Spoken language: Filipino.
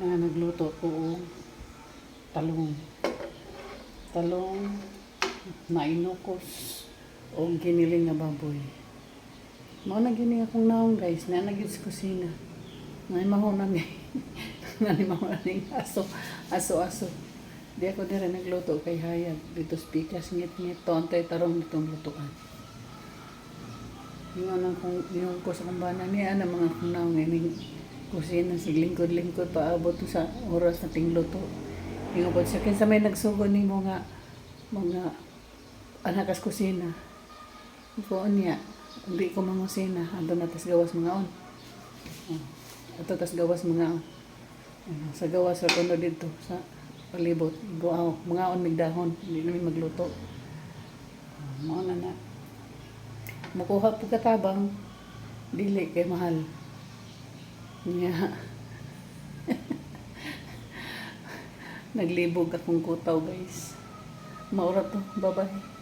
Nagluto ko og talong. Talong, mainukos, o giniling nga baboy. Mao na gini akong naong guys, na nagyud sa kusina. May mahunan ni. Nani mahunan ni aso. Di ako dire nagluto kay hayag. Dito spikas ngit-ngit to antay tarong ditong lutuan. Yung ko sa kumbana niya na mga kunaw ngayon kusina sig lingkod-lingkod paabot sa oras na tingluto. Yung po sa kinsa may nagsugo ni mga anak kas kusina. Ko niya, hindi ko mangusina, ando na tas gawas mga on. Ato tas gawas mga on. Sa gawas sa kono dito sa palibot, buaw, mga on migdahon, hindi namin magluto. Mao na. Makuha po katabang, dili kay mahal. Niya. Naglibog akong kutaw guys. Maura to, bye-bye.